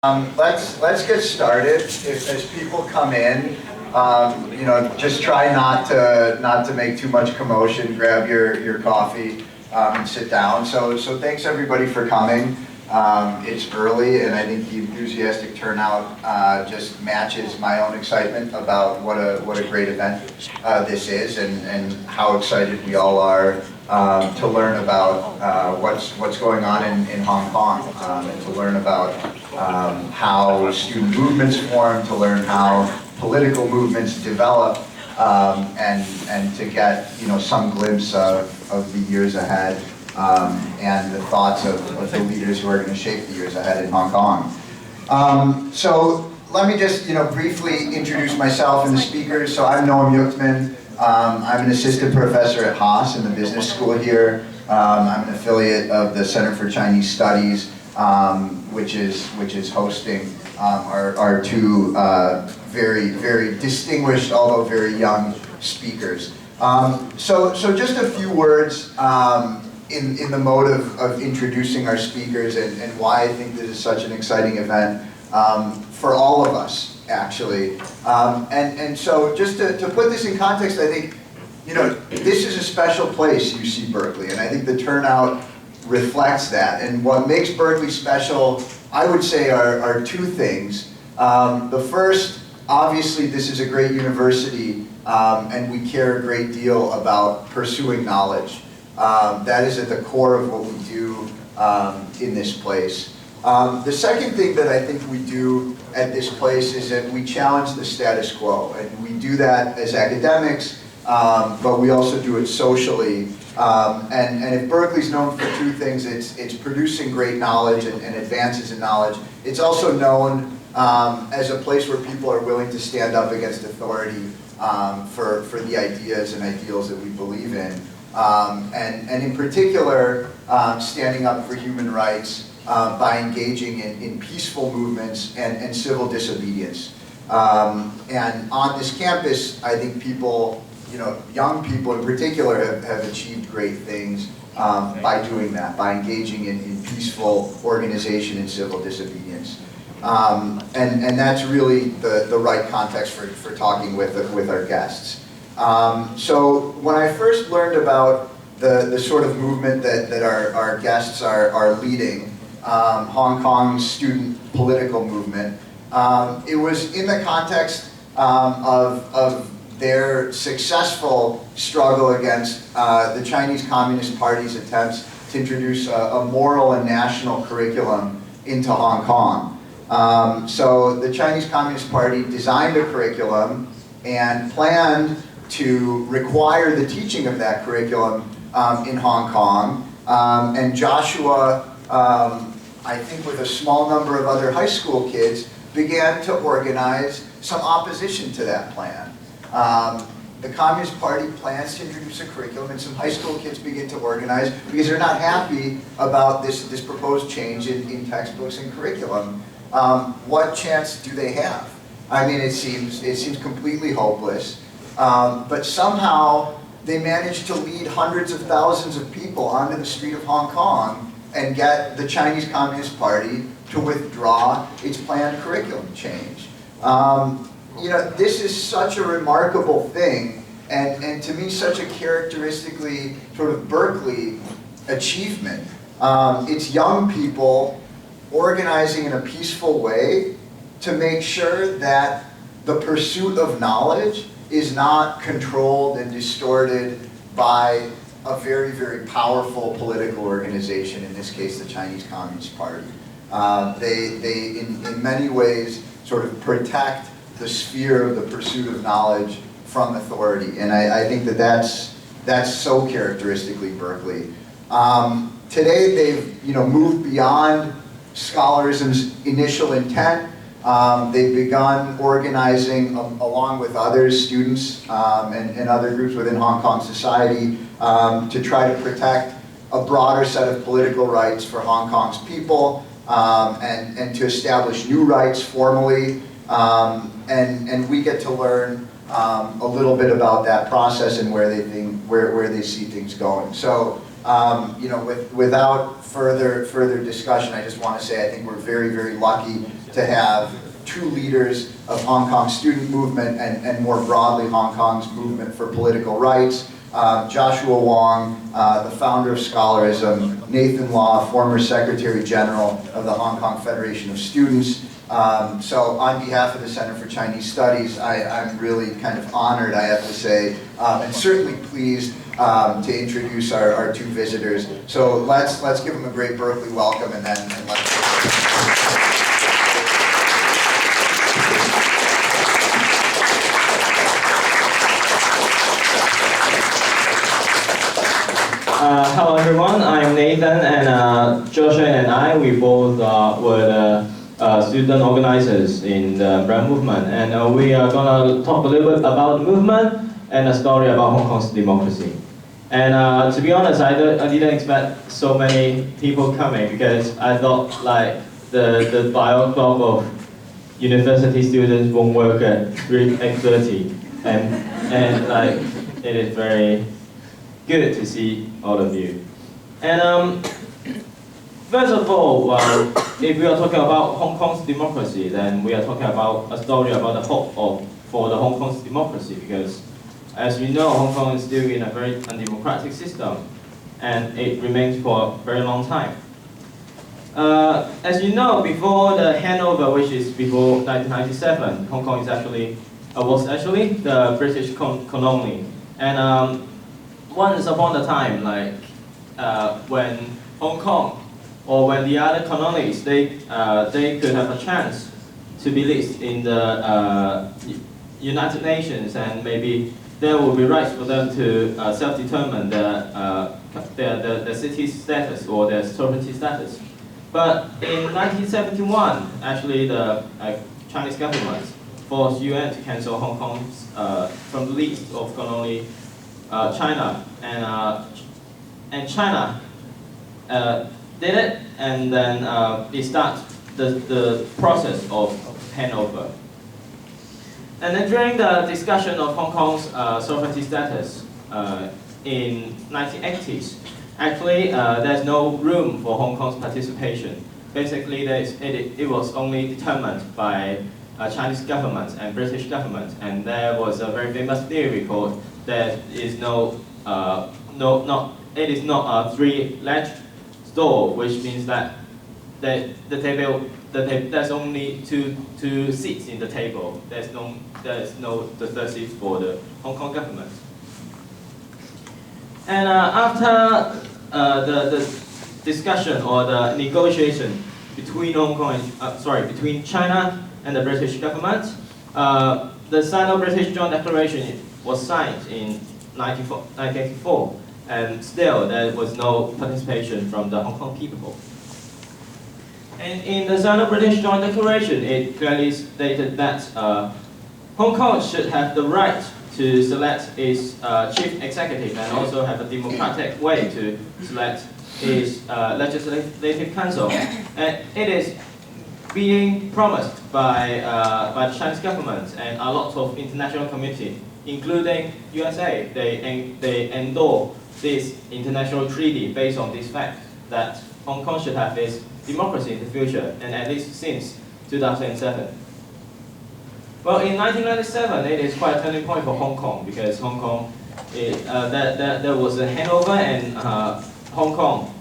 Let's get started. As people come in, just try not to make too much commotion. Grab your coffee and sit down. So thanks everybody for coming. It's early, and I think the enthusiastic turnout just matches my own excitement about what a great event this is, and how excited we all are to learn about what's going on in Hong Kong, and to learn about how student movements form, to learn how political movements develop, and to get some glimpse of the years ahead, and the thoughts of the leaders who are going to shape the years ahead in Hong Kong. So let me just briefly introduce myself and the speakers. So I'm Noam Yuchtman. I'm an assistant professor at Haas in the business school here. I'm an affiliate of the Center for Chinese Studies, which is hosting our two very distinguished, although very young speakers. So just a few words in the mode of introducing our speakers and why I think this is such an exciting event for all of us, actually. And so just to put this in context, I think this is a special place, UC Berkeley, and I think the turnout reflects that. And what makes Berkeley special, I would say, are two things. The first, obviously, this is a great university, and we care a great deal about pursuing knowledge. That is at the core of what we do in this place. The second thing that I think we do at this place is that we challenge the status quo, and we do that as academics, but we also do it socially. And if Berkeley's known for two things, it's producing great knowledge and advances in knowledge. It's also known as a place where people are willing to stand up against authority for the ideas and ideals that we believe in. And in particular, standing up for human rights by engaging in peaceful movements and civil disobedience. And on this campus, I think people, young people in particular, have achieved great things by doing that, by engaging in peaceful organization and civil disobedience. And that's really the right context for talking with our guests. So when I first learned about the sort of movement that our guests are leading, Hong Kong's student political movement, it was in the context of their successful struggle against the Chinese Communist Party's attempts to introduce a moral and national curriculum into Hong Kong. So the Chinese Communist Party designed a curriculum and planned to require the teaching of that curriculum in Hong Kong. And Joshua, I think with a small number of other high school kids, began to organize some opposition to that plan. The Communist Party plans to introduce a curriculum, and some high school kids begin to organize because they're not happy about this proposed change in textbooks and curriculum. What chance do they have? I mean, it seems completely hopeless. But somehow they managed to lead hundreds of thousands of people onto the street of Hong Kong and get the Chinese Communist Party to withdraw its planned curriculum change. This is such a remarkable thing, and to me such a characteristically sort of Berkeley achievement. It's young people organizing in a peaceful way to make sure that the pursuit of knowledge is not controlled and distorted by a very, very powerful political organization, in this case the Chinese Communist Party. They in many ways sort of protect the sphere of the pursuit of knowledge from authority, and I think that's so characteristically Berkeley. Today they've moved beyond scholarism's initial intent. They've begun organizing along with other students and other groups within Hong Kong society to try to protect a broader set of political rights for Hong Kong's people, and to establish new rights formally. And we get to learn a little bit about that process and where they see things going. So without further discussion, I just want to say I think we're very, very lucky to have two leaders of Hong Kong's student movement and more broadly Hong Kong's movement for political rights. Joshua Wong, the founder of Scholarism, Nathan Law, former Secretary General of the Hong Kong Federation of Students. So on behalf of the Center for Chinese Studies, I'm really kind of honored, I have to say, and certainly pleased to introduce our two visitors. So let's give them a great Berkeley welcome, and let's. Hello everyone, I'm Nathan, and Joshua and we both were the student organizers in the Brown movement, and we are going to talk a little bit about the movement and a story about Hong Kong's democracy. And to be honest, I didn't expect so many people coming, because I thought like the bio clock of university students won't work at 8:30, and like it is very good to see all of you. And first of all, if we are talking about Hong Kong's democracy, then we are talking about a story about the hope for the Hong Kong's democracy, because as you know, Hong Kong is still in a very undemocratic system, and it remains for a very long time. As you know, before the handover, which is before 1997, Hong Kong was actually the British colony. And once upon a time, like when Hong Kong or when the other colonies, they could have a chance to be listed in the United Nations, and maybe there will be rights for them to self-determine their city status or their sovereignty status. But in 1971, actually the Chinese government forced UN to cancel Hong Kong from the list of colony China, and China did it, and then it starts the process of handover. And then during the discussion of Hong Kong's sovereignty status in 1980s, actually there's no room for Hong Kong's participation. Basically, it was only determined by Chinese government and British government, and there was a very famous theory called there is it is not a three-legged stool, which means that there's only two seats in the table. There's no third seat for the Hong Kong government. And after the discussion or the negotiation between between China and the British government, the Sino-British Joint Declaration was signed in 1984, and still there was no participation from the Hong Kong people. And in the Sino-British Joint Declaration, it clearly stated that Hong Kong should have the right to select its chief executive, and also have a democratic way to select its legislative council. And it is being promised by the Chinese government and a lot of international community, including USA. They endorse this international treaty based on this fact that Hong Kong should have its democracy in the future, and at least since 2007. Well, in 1997, it is quite a turning point for Hong Kong, because Hong Kong, there was a handover, and Hong Kong,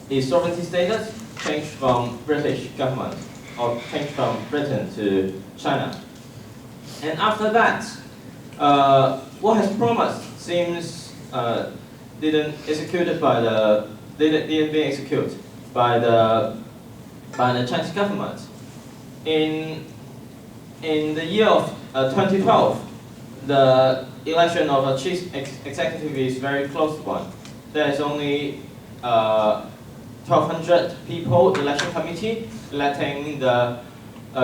its sovereignty status changed from British government, or changed from Britain to China. And after that, what has promised seems didn't be executed by the Chinese government. In the year of 2012, the election of a chief executive is very close one. There is only 1,200 people election committee electing the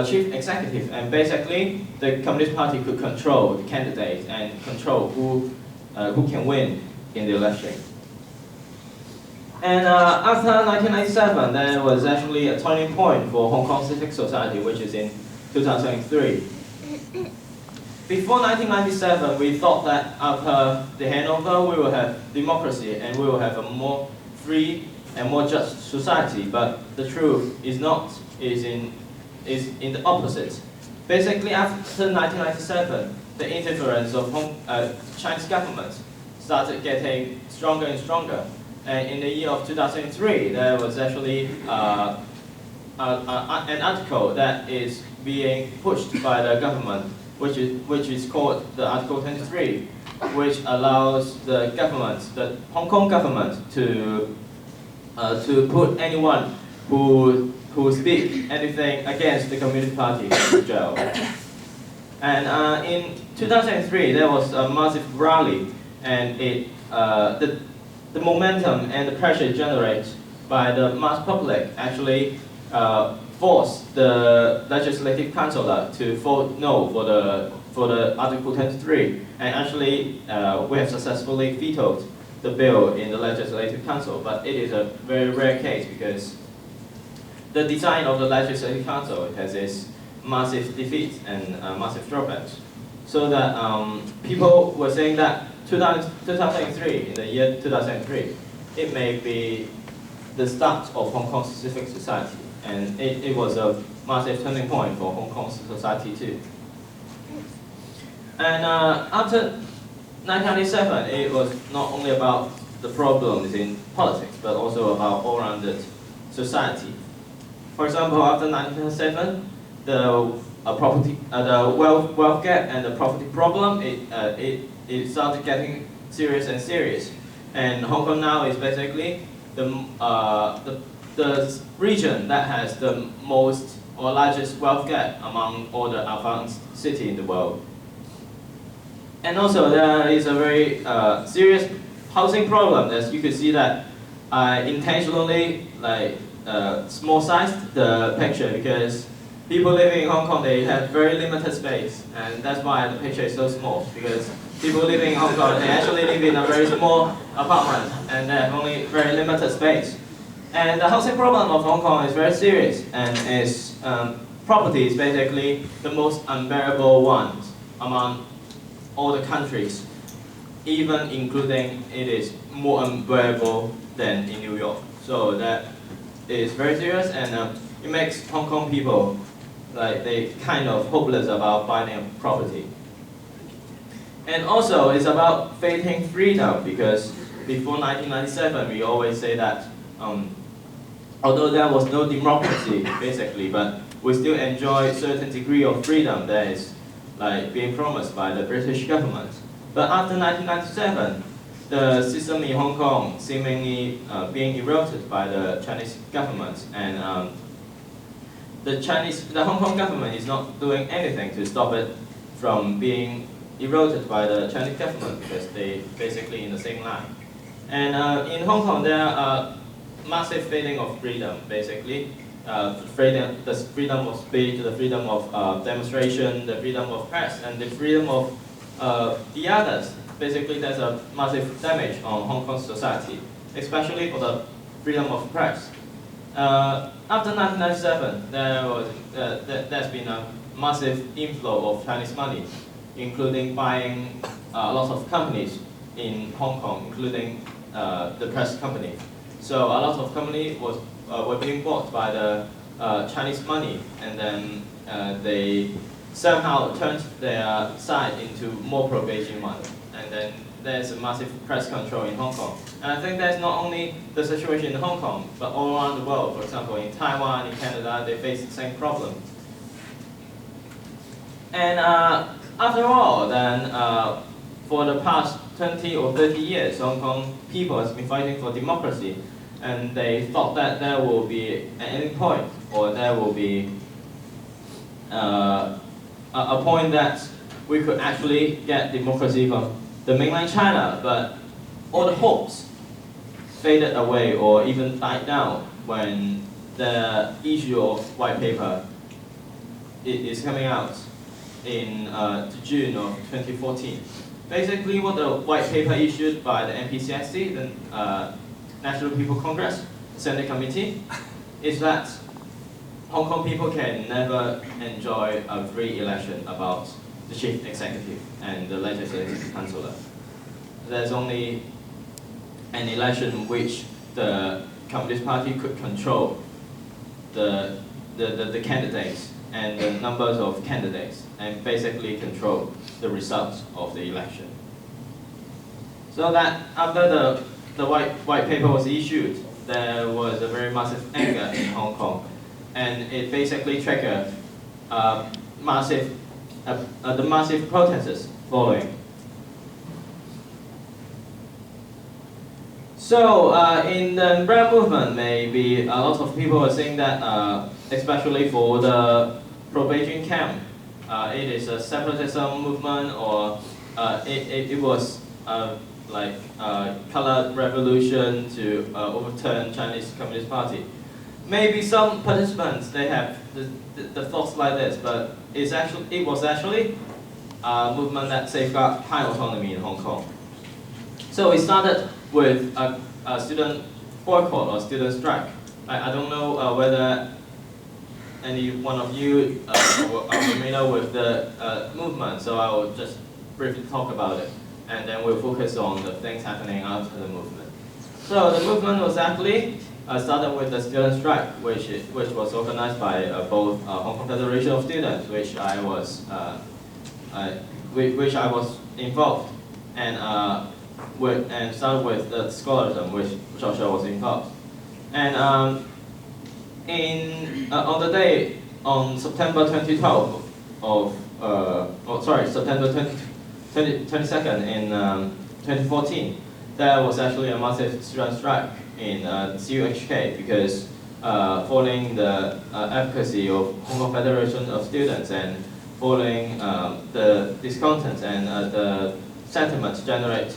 chief executive, and basically the Communist Party could control the candidates and control who can win in the election. And after 1997, there was actually a turning point for Hong Kong civic society, which is in 2003. Before 1997, we thought that after the handover, we will have democracy and we will have a more free and more just society. But the truth is not is in the opposite. Basically, after 1997, the interference of Chinese government started getting stronger and stronger. And in the year of 2003, there was actually an article that is being pushed by the government, which is called the Article 23, which allows the government, the Hong Kong government, to put anyone who speak anything against the Communist Party in jail. And in 2003, there was a massive rally, and the momentum and the pressure generated by the mass public actually forced the Legislative Council to vote no for the Article 23, and actually we have successfully vetoed the bill in the Legislative Council. But it is a very rare case because the design of the Legislative Council has its massive defeat and massive drawbacks. So that people were saying that 2003, in the year 2003, it may be the start of Hong Kong's civic society, and it was a massive turning point for Hong Kong's society too. And after 1997, it was not only about the problems in politics, but also about all-rounded society. For example, after 1997, the wealth gap and the property problem, it started getting serious and serious. And Hong Kong now is basically the region that has the most or largest wealth gap among all the advanced cities in the world. And also there is a very serious housing problem. As you could see that I intentionally small-sized the picture because people living in Hong Kong, they have very limited space, and that's why the picture is so small, because people living in Hong Kong, they actually live in a very small apartment, and they have only very limited space. And the housing problem of Hong Kong is very serious, and its property is basically the most unbearable one among all the countries, even including it is more unbearable than in New York. So that is very serious, and it makes Hong Kong people they kind of hopeless about buying a property. And also it's about fighting freedom, because before 1997 we always say that although there was no democracy basically, but we still enjoy a certain degree of freedom that is being promised by the British government. But after 1997, the system in Hong Kong seemingly being eroded by the Chinese government, and the Hong Kong government is not doing anything to stop it from being eroded by the Chinese government, because they basically in the same line. And in Hong Kong there are massive fading of freedom, basically. The freedom of speech, the freedom of demonstration, the freedom of press, and the freedom of the others. Basically, there's a massive damage on Hong Kong society, especially for the freedom of press. After 1997, there's been a massive inflow of Chinese money, including buying lots of companies in Hong Kong, including the press company. So a lot of companies were being bought by the Chinese money, and then they somehow turned their side into more pro-Beijing one. And then there's a massive press control in Hong Kong. And I think that's not only the situation in Hong Kong, but all around the world. For example, in Taiwan, in Canada, they face the same problem. And after all, then for the past 20 or 30 years, Hong Kong people has been fighting for democracy. And they thought that there will be at any point, or there will be a point that we could actually get democracy from the mainland China, but all the hopes faded away or even died down when the issue of white paper is coming out in June of 2014. Basically, what the white paper issued by the NPCSC, the National People Congress, Senate Committee, is that Hong Kong people can never enjoy a free election about the chief executive and the legislative councillor. There's only an election in which the Communist Party could control the the candidates and the numbers of candidates, and basically control the results of the election. So that after the white paper was issued, there was a very massive anger in Hong Kong, and it basically triggered the massive protests following. So in the Brown movement, maybe a lot of people are saying that, especially for the pro-Beijing camp, it is a separatism movement, or it was like colored revolution to overturn Chinese Communist Party. Maybe some participants, they have the thoughts like this, but it was actually a movement that safeguarded high autonomy in Hong Kong. So we started with a student boycott or student strike. I don't know whether any one of you are familiar with the movement, so I will just briefly talk about it, and then we'll focus on the things happening after the movement. So the movement was actually started with the student strike, which was organized by both Hong Kong Federation of Students, which I was involved, and started with the scholarism, which Joshua was involved. And on the day on September 2012 September 22nd in 2014, there was actually a massive student strike in CUHK because following the advocacy of Hong Kong Federation of Students and following the discontents and the sentiments generated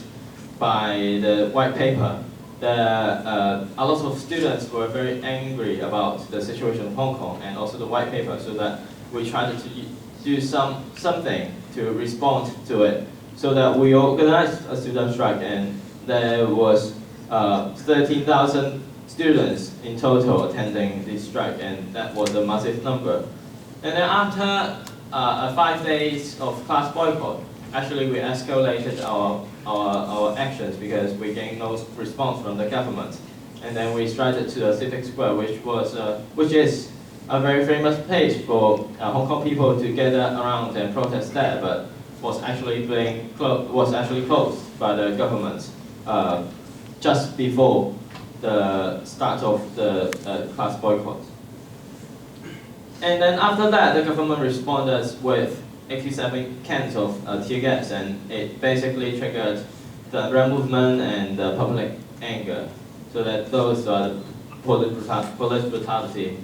by the white paper, a lot of students were very angry about the situation of Hong Kong and also the white paper, so that we tried to do something to respond to it, so that we organized a student strike, and there was 13,000 students in total attending this strike, and that was a massive number. And then after 5 days of class boycott, actually we escalated our actions because we gained no response from the government. And then we started to the Civic Square, which is a very famous place for Hong Kong people to gather around and protest there, but was actually closed by the government just before the start of the class boycott. And then after that, the government responded with 87 cans of tear gas, and it basically triggered the Red movement and the public anger, so that those are police brutality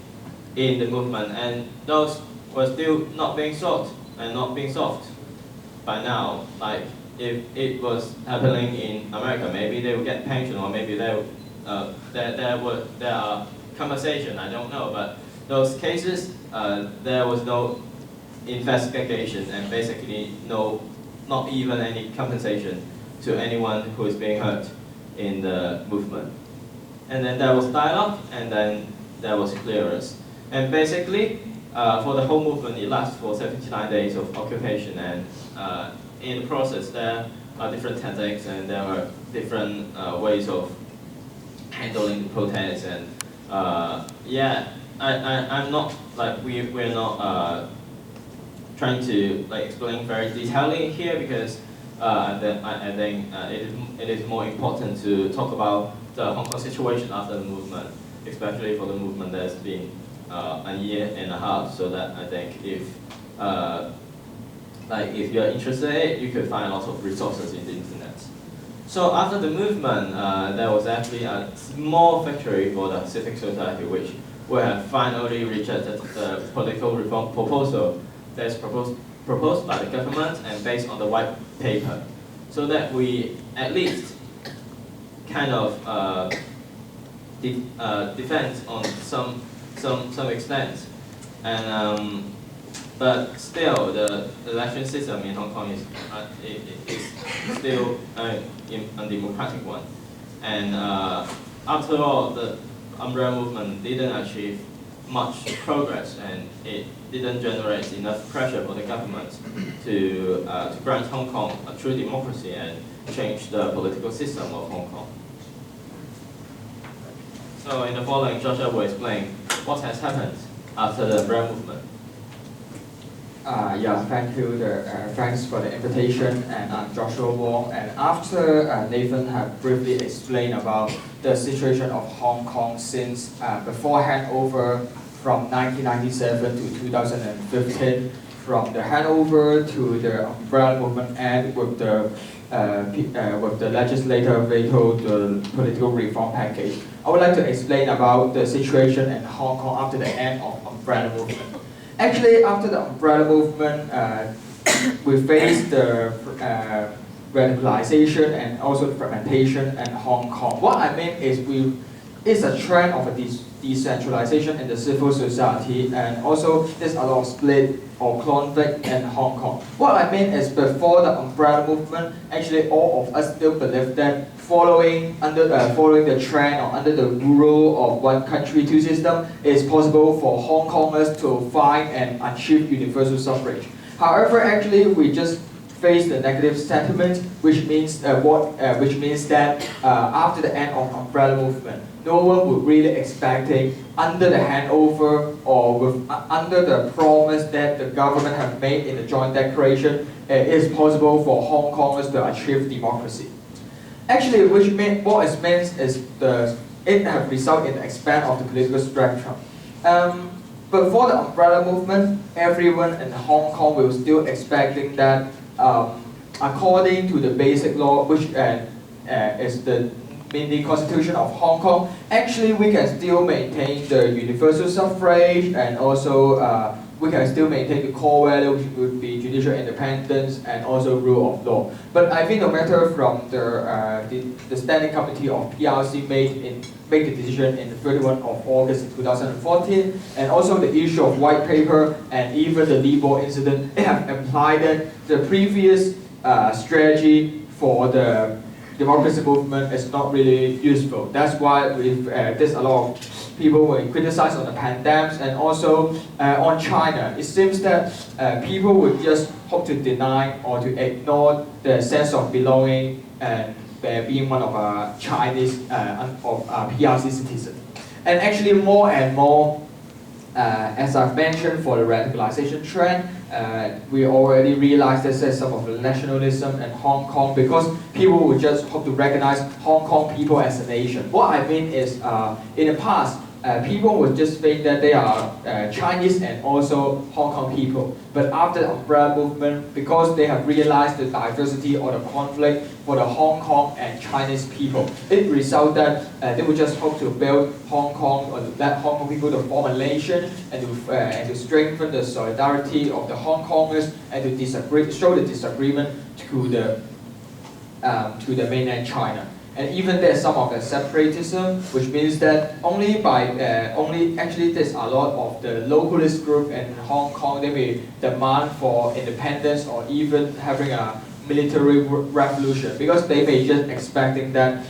in the movement, and those were still not being solved and not being solved by now. Like if it was happening in America, maybe they would get pension, or maybe there are compensation. I don't know, but those cases there was no investigation and basically not even any compensation to anyone who is being hurt in the movement. And then there was dialogue, and then there was clearance. And basically, for the whole movement, it lasted for 79 days of occupation, and in the process, there are different tactics, and there were different ways of handling the protests. And I'm not like we're not trying to explain very detailedly here, because I think it is more important to talk about the Hong Kong situation after the movement, especially for the movement that's been a year and a half. So that I think if you're interested in it, you could find lots of resources in the internet. So after the movement, there was actually a small victory for the civic society, which we have finally rejected the political reform proposal that's proposed by the government and based on the white paper, so that we at least kind of defend on some extent. And but still, the election system in Hong Kong is still an undemocratic one. And after all, the umbrella movement didn't achieve much progress, and it didn't generate enough pressure for the government to grant Hong Kong a true democracy and change the political system of Hong Kong. So in the following, Joshua will explain what has happened after the umbrella movement? Yeah, thank you. Thanks for the invitation. And I'm Joshua Wong. And after Nathan had briefly explained about the situation of Hong Kong since before handover from 1997 to 2015, from the handover to the umbrella movement and with the legislative veto, the political reform package, I would like to explain about the situation in Hong Kong after the end of umbrella movement. Actually, after the umbrella movement, we faced the radicalization and also the fragmentation in Hong Kong. What I mean is it's a trend of a decentralization in the civil society, and also there's a lot of split or conflict in Hong Kong. What I mean is before the umbrella movement, actually all of us still believe that following the trend or under the rule of one country, two system, it's possible for Hong Kongers to find and achieve universal suffrage. However, actually we just face the negative sentiment, which means that after the end of umbrella movement, no one would really expecting under the handover or under the promise that the government have made in the joint declaration, it is possible for Hong Kongers to achieve democracy. Actually, what it means is it have resulted in the expand of the political spectrum. Before the umbrella movement, everyone in Hong Kong was still expecting that according to the basic law, which is the Constitution of Hong Kong, actually we can still maintain the universal suffrage, and also we can still maintain the core value, which would be judicial independence and also rule of law. But I think no matter from the Standing Committee of PRC made the decision in the 31st of August 2014, and also the issue of white paper and even the Libor incident, they have implied that the previous strategy for the democracy movement is not really useful. That's why there's a lot of people will criticize on the pandemics and also on China. It seems that people would just hope to deny or to ignore the sense of belonging and being one of a Chinese PRC citizen. And actually more and more, as I've mentioned, for the radicalization trend, we already realized that there's some of the nationalism in Hong Kong because people would just hope to recognize Hong Kong people as a nation. What I mean is, in the past, people would just think that they are Chinese and also Hong Kong people. But after the umbrella movement, because they have realized the diversity or the conflict for the Hong Kong and Chinese people, it results that they would just hope to build Hong Kong or let Hong Kong people to form a nation and to strengthen the solidarity of the Hong Kongers and to show the disagreement to the mainland China. And even there's some of the separatism, which means that actually there's a lot of the localist group in Hong Kong, they may demand for independence or even having a military revolution because they may just expecting that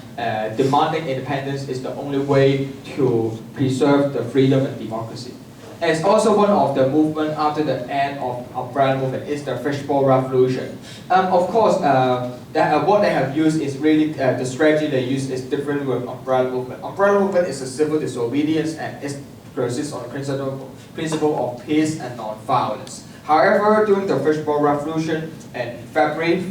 demanding independence is the only way to preserve the freedom and democracy. And it's also one of the movement after the end of umbrella movement is the fishbowl revolution. Of course, what they have used is really the strategy they use is different with umbrella movement. Umbrella movement is a civil disobedience and it persists on the principle of peace and non-violence. However, during the fishbowl revolution in February,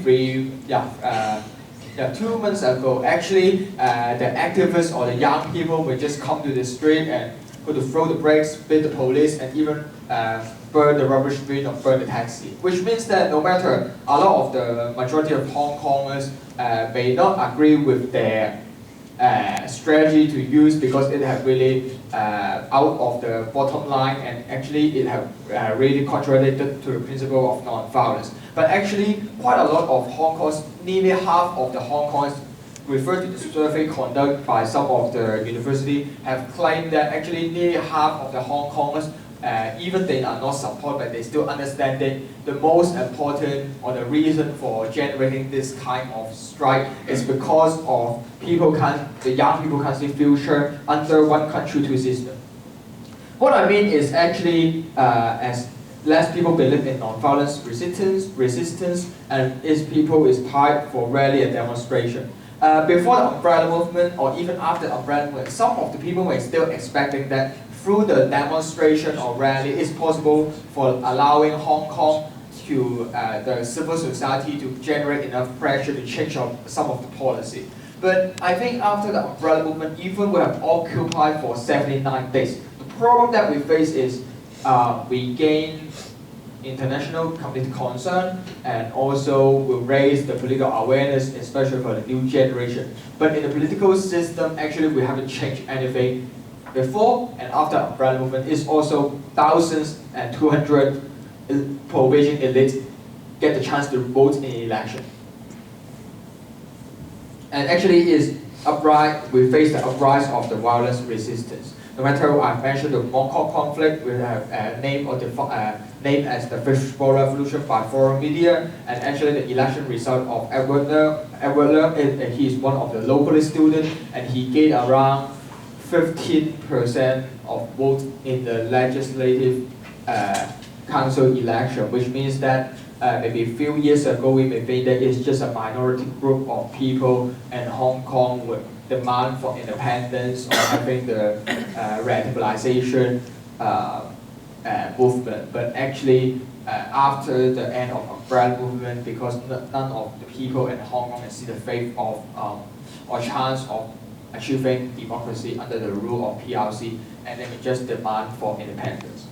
2 months ago, actually the activists or the young people would just come to the street and to throw the brakes, beat the police, and even burn the rubbish bin or burn the taxi. Which means that no matter a lot of the majority of Hong Kongers may not agree with their strategy to use because it have really out of the bottom line and actually it have really contradicted to the principle of non-violence. But actually quite a lot of Hong Kongers, nearly half of the Hong Kongers referred to the survey conducted by some of the university have claimed that actually nearly half of the Hong Kongers, even they are not supported, but they still understand that the most important or the reason for generating this kind of strike is because of the young people can't see future under one country, two system. What I mean is actually as less people believe in non-violence resistance, and its people is tired for rally and demonstration. Before the umbrella movement or even after the umbrella movement, some of the people were still expecting that through the demonstration or rally, it's possible for allowing Hong Kong to the civil society to generate enough pressure to change some of the policy. But I think after the umbrella movement, even we have occupied for 79 days, the problem that we face is we gain international community concern and also will raise the political awareness, especially for the new generation. But in the political system, actually we haven't changed anything before and after umbrella movement. Is also thousands and 200 provincial elites get the chance to vote in election. And actually is we face the uprise of the violence resistance. No matter what I mentioned, the Hong Kong conflict, we have named as the Fishbowl Revolution by foreign media, and actually the election result of Edward Leung, he is one of the local students, and he gained around 15% of votes in the legislative council election, which means that maybe a few years ago we may think that it's just a minority group of people in Hong Kong would demand for independence or having the radicalization movement. But actually, after the end of umbrella movement, because none of the people in Hong Kong can see the faith of or chance of achieving democracy under the rule of PRC, and then we just demand for independence.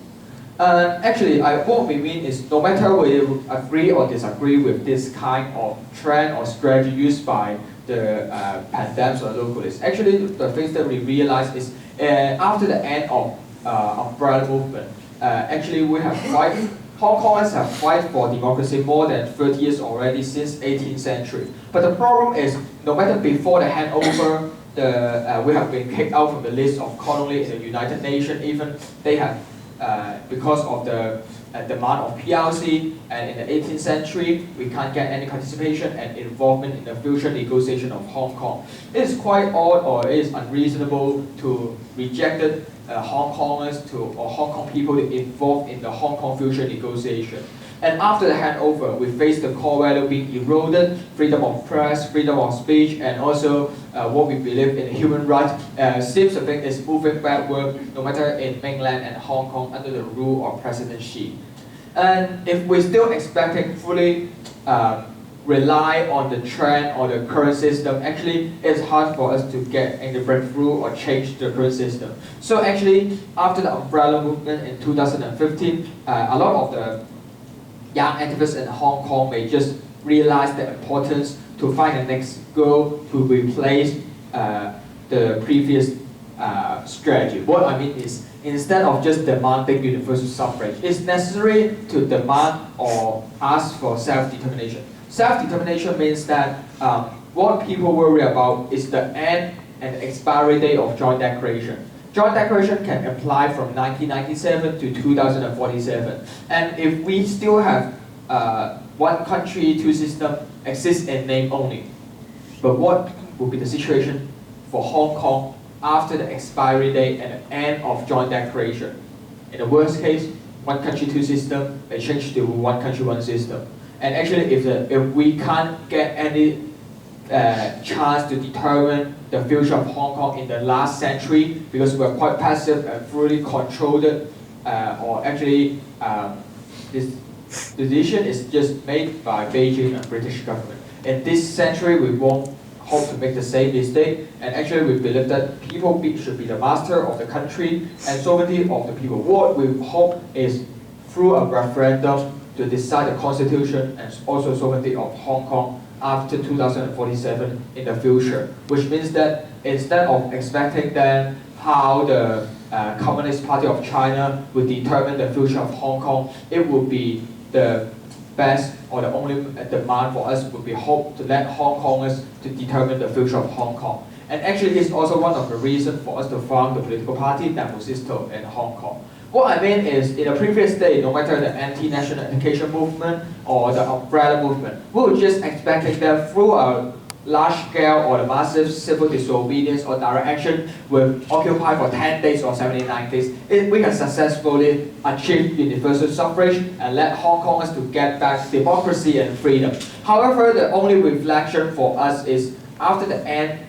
Actually, what we mean is no matter we agree or disagree with this kind of trend or strategy used by the pandemics or localists, actually the things that we realize is after the end of umbrella movement, actually we have Hong Kongers have fight for democracy more than 30 years already, since 18th century. But the problem is, no matter before the handover, we have been kicked out from the list of colonies in the United Nations. Even they have, because of the demand of PRC, and in the 18th century, we can't get any participation and involvement in the future negotiation of Hong Kong. It is quite odd or it is unreasonable to reject Hong Kongers or Hong Kong people to involve in the Hong Kong future negotiation. And after the handover, we face the core value being eroded, freedom of press, freedom of speech, and also what we believe in human rights seems to think is moving backward, no matter in mainland and Hong Kong under the rule of President Xi. And if we're still expecting fully rely on the trend or the current system, actually it's hard for us to get any breakthrough or change the current system. So actually, after the umbrella movement in 2015, a lot of the young activists in Hong Kong may just realize the importance to find the next goal to replace the previous strategy. What I mean is, instead of just demanding universal suffrage, it's necessary to demand or ask for self-determination. Self-determination means that what people worry about is the end and the expiry date of Joint Declaration. Joint Declaration can apply from 1997 to 2047. And if we still have one country, two systems exist in name only, but what will be the situation for Hong Kong after the expiry date and the end of Joint Declaration? In the worst case, one country, two system may change to one country, one system. And actually, if we can't get any chance to determine the future of Hong Kong in the last century, because we're quite passive and fully controlled, or actually this decision is just made by Beijing and British government. In this century, we won't hope to make the same mistake, and actually we believe that people should be the master of the country and sovereignty of the people. What we hope is through a referendum to decide the constitution and also sovereignty of Hong Kong after 2047 in the future, which means that instead of expecting then how the Communist Party of China would determine the future of Hong Kong, it would be the best or the only demand for us would be hope to let Hong Kongers to determine the future of Hong Kong. And actually it's also one of the reasons for us to form the political party Demosisto in Hong Kong. What I mean is, in the previous day, no matter the anti-national education movement or the umbrella movement, we were just expecting that through a large-scale or the massive civil disobedience or direct action will occupy for 10 days or 79 days, we can successfully achieve universal suffrage and let Hong Kongers to get back democracy and freedom. However, the only reflection for us is after the end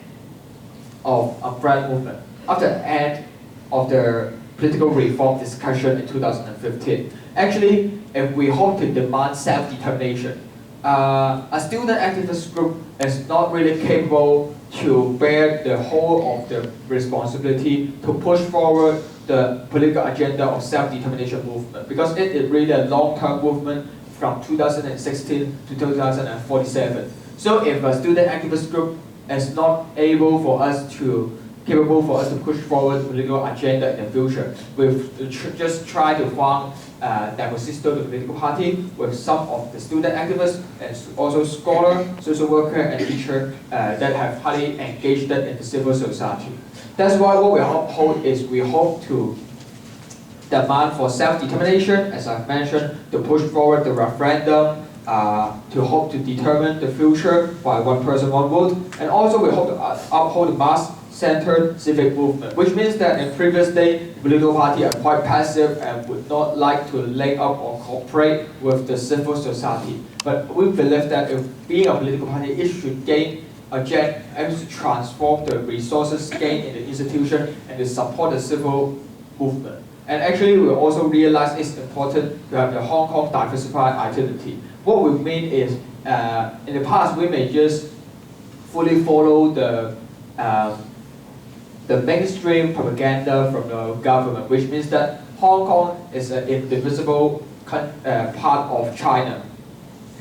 of umbrella movement, after the end of the political reform discussion in 2015. Actually, if we hope to demand self-determination, a student activist group is not really capable to bear the whole of the responsibility to push forward the political agenda of self-determination movement, because it is really a long-term movement from 2016 to 2047. So if a student activist group is not capable for us to push forward the political agenda in the future, we just try to form Demosisto, the political party, with some of the student activists and also scholars, social worker, and teacher that have highly engaged in the civil society. That's why what we hope is we hope to demand for self-determination, as I've mentioned, to push forward the referendum, to hope to determine the future by one person, one vote, and also we hope to uphold the mass-centered civic movement, which means that in previous days, the political party are quite passive and would not like to link up or cooperate with the civil society. But we believe that if being a political party, it should gain agenda and to transform the resources gained in the institution and to support the civil movement. And actually, we also realize it's important to have the Hong Kong diversified identity. What we mean is, in the past, we may just fully follow the mainstream propaganda from the government, which means that Hong Kong is an indivisible part of China.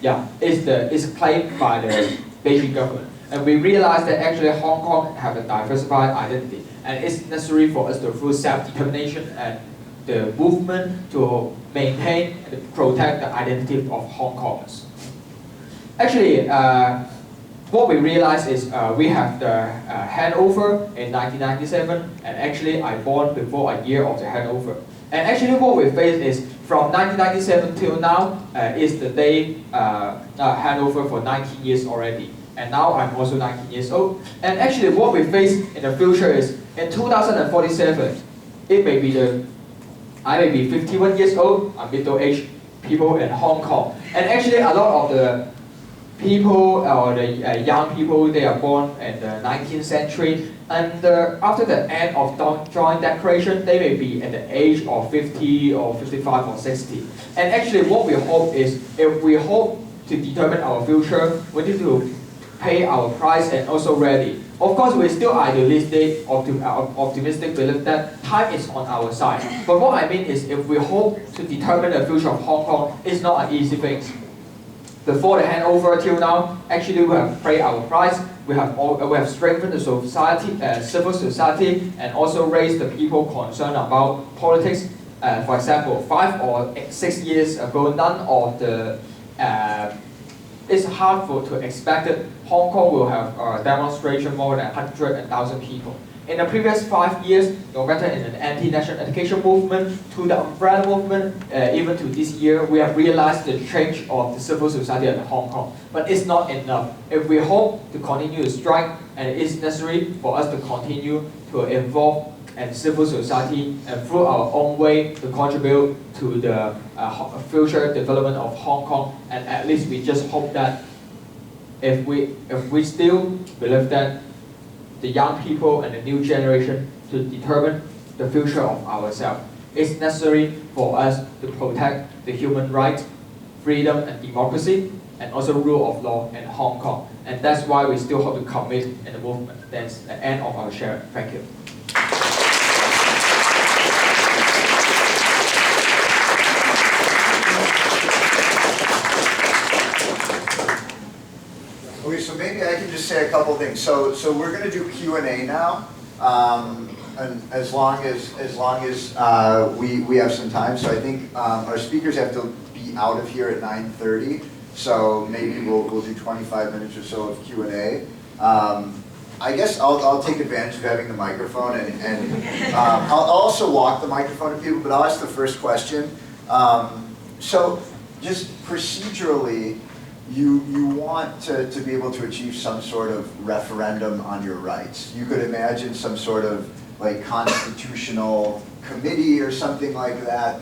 Yeah, it's claimed by the Beijing government. And we realize that actually Hong Kong have a diversified identity, and it's necessary for us to through self-determination and the movement to maintain and protect the identity of Hong Kongers. Actually, what we realize is we have the handover in 1997, and actually I born before a year of the handover. And actually what we face is from 1997 till now is the day handover for 19 years already. And now I'm also 19 years old. And actually what we face in the future is in 2047, it may be I may be 51 years old, I'm middle-aged people in Hong Kong. And actually a lot of the people or the young people, they are born in the 19th century. And after the end of Joint Declaration, they may be at the age of 50 or 55 or 60. And actually what we hope is, if we hope to determine our future, we need to pay our price and also ready. Of course, we're still idealistic, optimistic, believe that time is on our side. But what I mean is, if we hope to determine the future of Hong Kong, it's not an easy thing. Before the handover till now, actually we have paid our price. We have strengthened the society, civil society, and also raised the people concerned about politics. For example, 5 or 6 years ago, none of the it's hard to expect that Hong Kong will have a demonstration more than 100,000 people. In the previous 5 years, no matter in an anti-national education movement, to the umbrella movement, even to this year, we have realized the change of the civil society in Hong Kong. But it's not enough. If we hope to continue to strike, and it is necessary for us to continue to involve in civil society and through our own way to contribute to the future development of Hong Kong. And at least we just hope that if we still believe that the young people and the new generation to determine the future of ourselves, it's necessary for us to protect the human rights, freedom and democracy, and also rule of law in Hong Kong. And that's why we still hope to commit in the movement. That's the end of our sharing. Thank you. Okay, so maybe I can just say a couple things. So we're going to do Q&A now, and as long as we have some time. So I think our speakers have to be out of here at 9:30. So maybe we'll do 25 minutes or so of Q&A. I guess I'll take advantage of having the microphone, and I'll also walk the microphone to people, but I'll ask the first question. So just procedurally, you want to be able to achieve some sort of referendum on your rights. You could imagine some sort of like constitutional committee or something like that,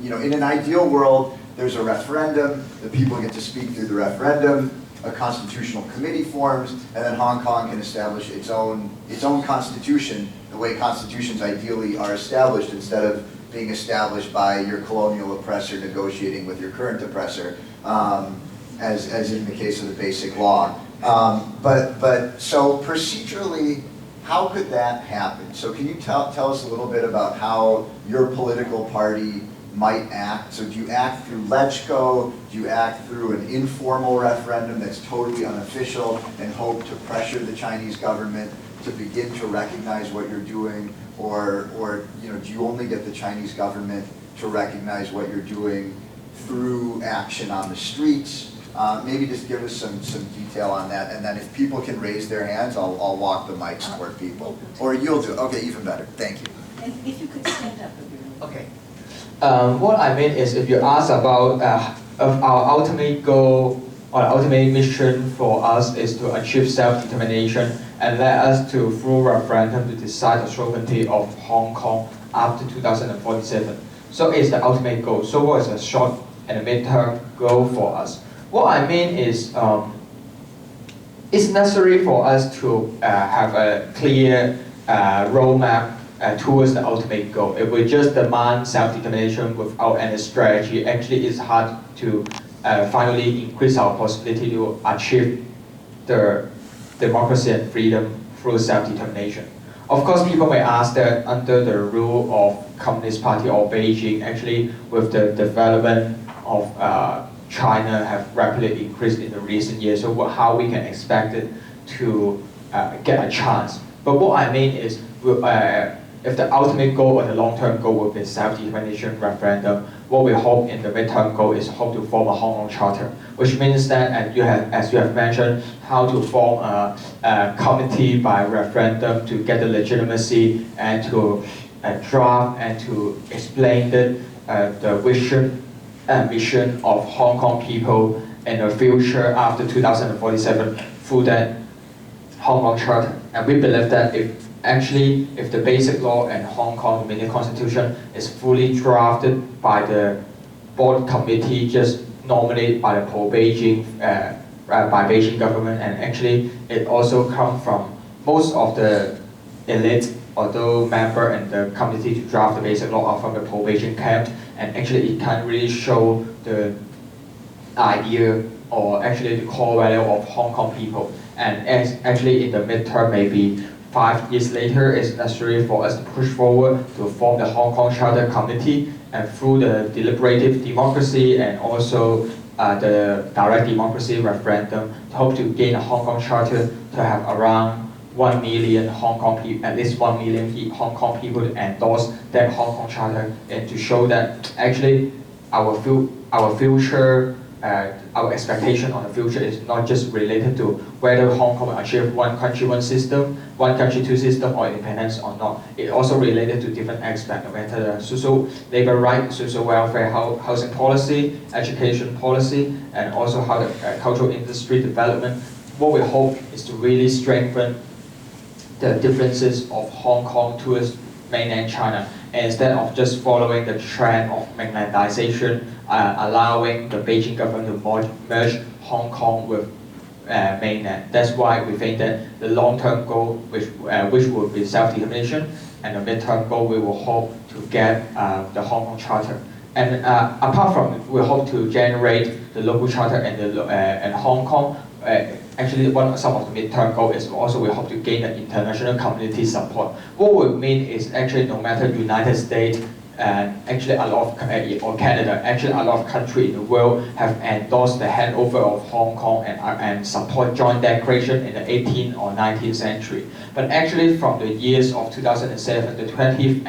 you know, in an ideal world, there's a referendum, the people get to speak through the referendum, a constitutional committee forms, and then Hong Kong can establish its own constitution, the way constitutions ideally are established, instead of being established by your colonial oppressor negotiating with your current oppressor, as in the case of the Basic Law. But so procedurally, how could that happen? So can you tell us a little bit about how your political party might act? So do you act through LegCo? Do you act through an informal referendum that's totally unofficial and hope to pressure the Chinese government to begin to recognize what you're doing? Or do you only get the Chinese government to recognize what you're doing through action on the streets? Maybe just give us some detail on that, and then if people can raise their hands, I'll walk the mics toward people. Or you'll do it. Okay, even better. Thank you. And if you could stand up a bit. Okay. What I mean is, if you ask about of our ultimate goal or ultimate mission for us is to achieve self-determination and let us to, through referendum, to decide the sovereignty of Hong Kong after 2047. So it's the ultimate goal. So what is the short and the mid-term goal for us? What I mean is, it's necessary for us to have a clear roadmap towards the ultimate goal. If we just demand self-determination without any strategy, actually it's hard to finally increase our possibility to achieve the democracy and freedom through self-determination. Of course, people may ask that under the rule of Communist Party or Beijing, actually with the development of China have rapidly increased in the recent years, so how we can expect it to get a chance. But what I mean is, if the ultimate goal or the long-term goal will be self-determination referendum, what we hope in the mid-term goal is hope to form a Hong Kong Charter, which means that, and as you have mentioned, how to form a committee by referendum to get the legitimacy and to draft and to explain the vision and mission of Hong Kong people in the future after 2047 through that Hong Kong Charter. And we believe that if the Basic Law and Hong Kong Mini Constitution is fully drafted by the board committee just nominated by the pro-Beijing by Beijing government, and actually it also comes from most of the elite, although member and the committee to draft the Basic Law are from the pro-Beijing camp, and actually it can really show the idea or actually the core value of Hong Kong people. And actually in the midterm, maybe 5 years later, it's necessary for us to push forward to form the Hong Kong Charter Committee, and through the deliberative democracy and also the direct democracy referendum, to hope to gain a Hong Kong Charter to have around 1 million Hong Kong people, at least 1 million Hong Kong people to endorse that Hong Kong Charter, and to show that actually our future, our expectation on the future is not just related to whether Hong Kong will achieve one country, one system, one country, two system, or independence or not. It also related to different aspects, no matter the social labor rights, social welfare, housing policy, education policy, and also how the cultural industry development. What we hope is to really strengthen the differences of Hong Kong towards mainland China, and instead of just following the trend of mainlandization, allowing the Beijing government to merge Hong Kong with mainland. That's why we think that the long-term goal, which will be self-determination, and the mid-term goal, we will hope to get the Hong Kong Charter. And apart from, we hope to generate the local charter and Hong Kong. Actually, some of the mid-term goal is also we hope to gain the international community support. What we mean is actually no matter United States and actually a lot of, or Canada, actually a lot of countries in the world have endorsed the handover of Hong Kong and support joint declaration in the 18th or 19th century. But actually from the years of 2007, the 20th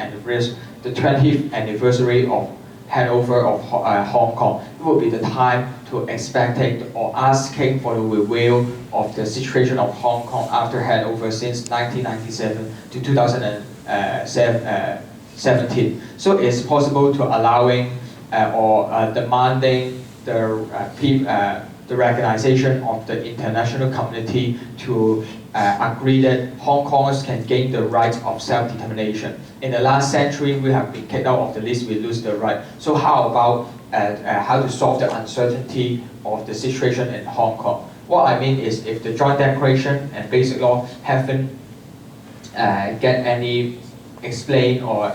anniversary of handover of Hong Kong, it will be the time to expecting or asking for the review of the situation of Hong Kong after handover since 1997 to 2017. So it's possible to allowing or demanding the recognition of the international community to agree that Hong Kongers can gain the right of self-determination. In the last century, we have been kicked out of the list, we lose the right. So how about how to solve the uncertainty of the situation in Hong Kong? What I mean is if the joint declaration and basic law haven't get any explain or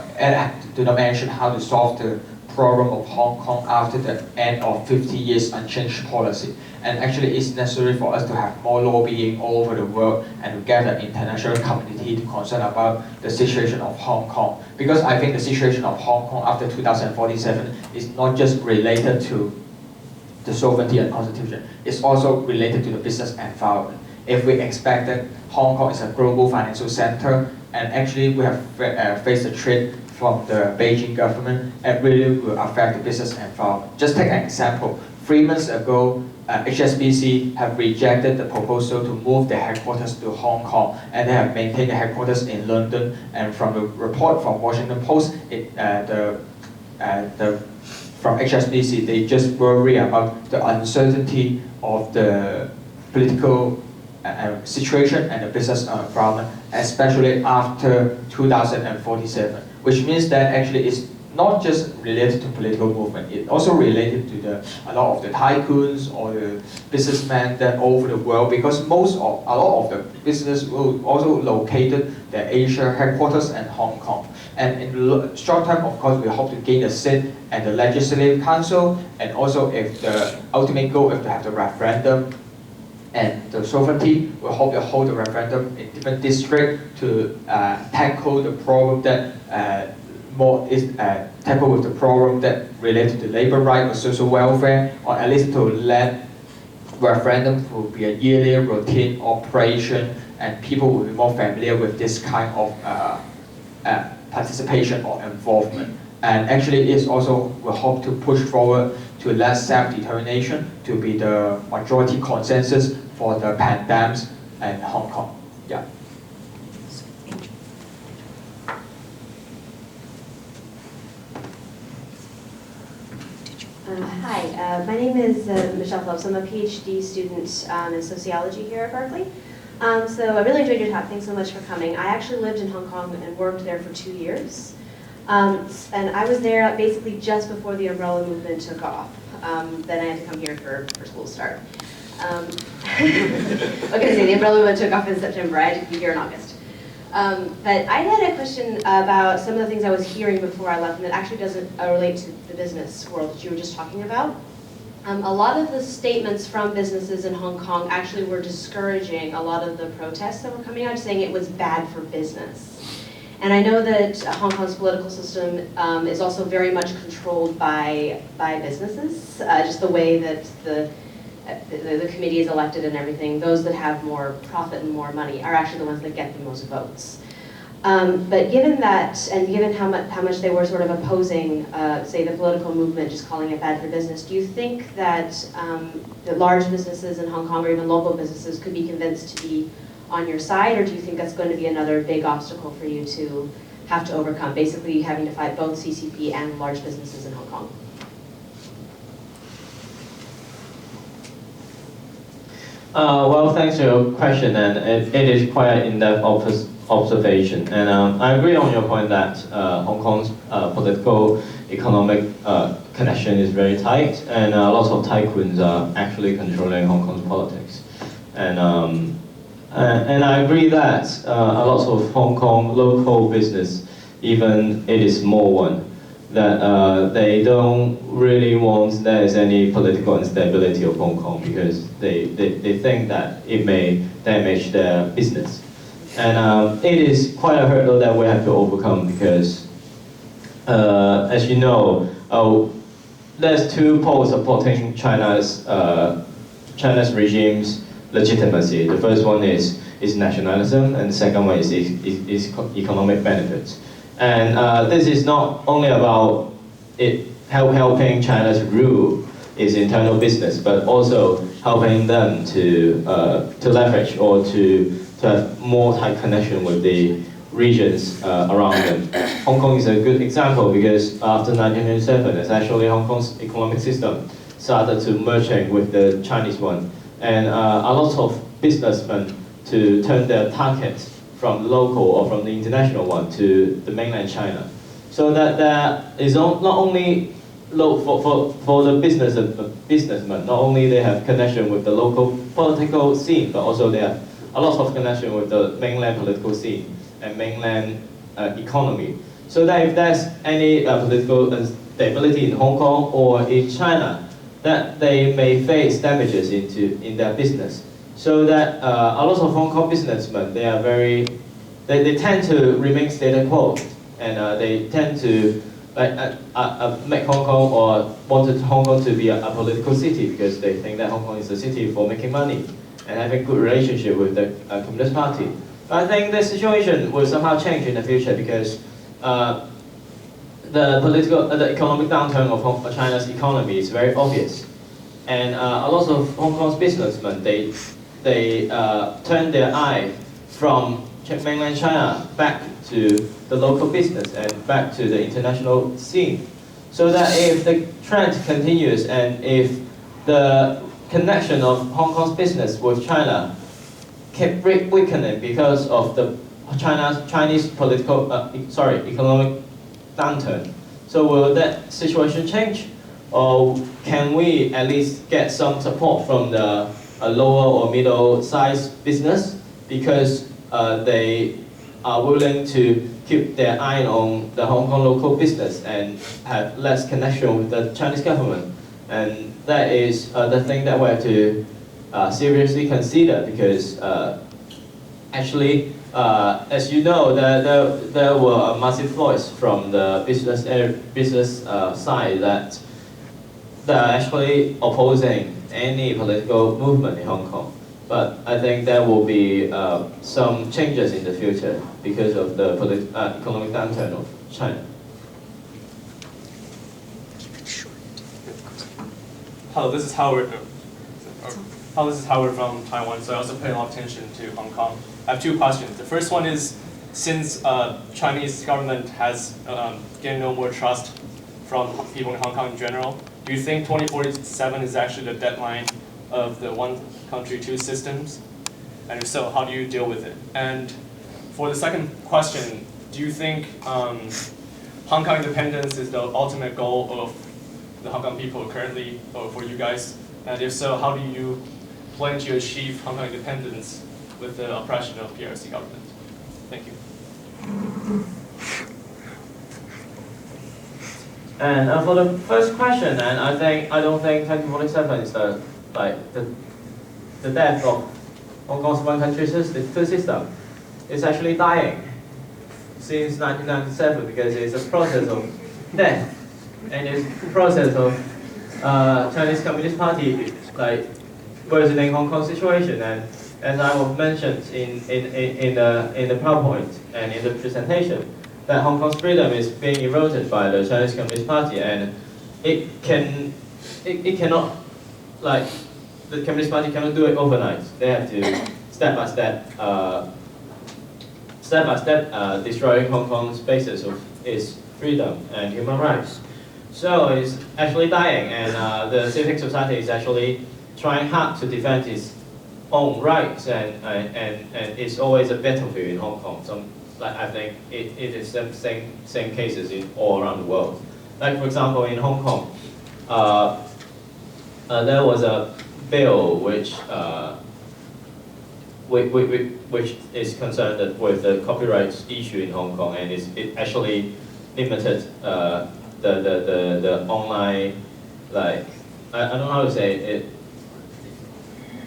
do not mention how to solve the problem of Hong Kong after the end of 50 years unchanged policy. And actually it's necessary for us to have more lobbying all over the world and to get the international community to concern about the situation of Hong Kong. Because I think the situation of Hong Kong after 2047 is not just related to the sovereignty and constitution, it's also related to the business environment. If we expect that Hong Kong is a global financial center, and actually we have faced a threat from the Beijing government, it really will affect the business environment. Just take an example. 3 months ago, HSBC have rejected the proposal to move their headquarters to Hong Kong, and they have maintained the headquarters in London. And from the report from Washington Post, from HSBC, they just worry about the uncertainty of the political situation and the business environment, especially after 2047, which means that actually it's not just related to political movement, it also related to a lot of the tycoons or the businessmen that over the world, because a lot of the business will also located their Asia headquarters in Hong Kong. And in the short term, of course, we hope to gain a seat at the Legislative Council, and also if the ultimate goal is to have the referendum and the sovereignty, we hope to hold the referendum in different districts to tackle the problem that tackle with the problem that related to labor right or social welfare, or at least to let referendum to be a yearly routine operation, and people will be more familiar with this kind of participation or involvement. And actually, it's also we hope to push forward to let self-determination to be the majority consensus for the pandemics in Hong Kong. Yeah. Hi, my name is Michelle Phillips. I'm a PhD student in sociology here at Berkeley. So I really enjoyed your talk. Thanks so much for coming. I actually lived in Hong Kong and worked there for 2 years. And I was there basically just before the umbrella movement took off. Then I had to come here for school start. I was going to say the umbrella movement took off in September. I had to be here in August. But I had a question about some of the things I was hearing before I left, and that actually doesn't relate to the business world that you were just talking about. A lot of the statements from businesses in Hong Kong actually were discouraging a lot of the protests that were coming out, saying it was bad for business. And I know that Hong Kong's political system is also very much controlled by businesses, just the way that the committee is elected and everything. Those that have more profit and more money are actually the ones that get the most votes. But given that, and given how much they were sort of opposing, say, the political movement, just calling it bad for business, do you think that the large businesses in Hong Kong or even local businesses could be convinced to be on your side, or do you think that's going to be another big obstacle for you to have to overcome, basically having to fight both CCP and large businesses in Hong Kong? Well, thanks for your question, and it is quite an in-depth observation. And I agree on your point that Hong Kong's political, economic connection is very tight, and lots of tycoons are actually controlling Hong Kong's politics. And I agree that a lot of Hong Kong local business, even it is small one, that they don't really want there is any political instability of Hong Kong because they think that it may damage their business. And it is quite a hurdle that we have to overcome because, as you know, there's two poles supporting China's regime's legitimacy. The first one is nationalism, and the second one is economic benefits. And this is not only about it helping China to rule its internal business, but also helping them to leverage or to have more tight connection with the regions around them. Hong Kong is a good example because after 1997, it's actually Hong Kong's economic system started to merging with the Chinese one. And a lot of businessmen to turn their targets from the local or from the international one to the mainland China. So that there is not only for the businessmen, not only they have connection with the local political scene, but also they have a lot of connection with the mainland political scene and mainland economy. So that if there's any political instability in Hong Kong or in China, that they may face damages in their business. So that a lot of Hong Kong businessmen, they tend to remain status quo, and they tend to make Hong Kong or wanted Hong Kong to be a political city because they think that Hong Kong is a city for making money and having good relationship with the Communist Party. But I think the situation will somehow change in the future because the economic downturn of China's economy is very obvious, and a lot of Hong Kong's businessmen they turn their eye from mainland China back to the local business and back to the international scene. So that if the trend continues and if the connection of Hong Kong's business with China keep weakening because of the Chinese economic downturn, so will that situation change? Or can we at least get some support from the lower or middle-sized business because they are willing to keep their eye on the Hong Kong local business and have less connection with the Chinese government? And that is the thing that we have to seriously consider because actually, as you know, there were a massive voice from the business side that are actually opposing any political movement in Hong Kong. But I think there will be some changes in the future because of the economic downturn of China. Hello, this is Howard. Hello, this is Howard from Taiwan. So I also pay a lot of attention to Hong Kong. I have two questions. The first one is, since Chinese government has gained no more trust from people in Hong Kong in general, do you think 2047 is actually the deadline of the one country, two systems? And if so, how do you deal with it? And for the second question, do you think Hong Kong independence is the ultimate goal of the Hong Kong people currently, or for you guys? And if so, how do you plan to achieve Hong Kong independence with the oppression of PRC government? Thank you. And for the first question, and I don't think 2047 is the death of Hong Kong's one country system. It's actually dying since 1997 because it's a process of death, and it's a process of Chinese Communist Party worsening Hong Kong situation. And as I was mentioned in the PowerPoint and in the presentation, that Hong Kong's freedom is being eroded by the Chinese Communist Party, and it cannot, the Communist Party cannot do it overnight. They have to step by step destroying Hong Kong's basis of its freedom and human rights. So it's actually dying, and the civic society is actually trying hard to defend its own rights, and it's always a battlefield in Hong Kong. I think it is the same cases in all around the world. Like for example, in Hong Kong, there was a bill which is concerned with the copyright issue in Hong Kong, and it actually limited the online, I don't know how to say it.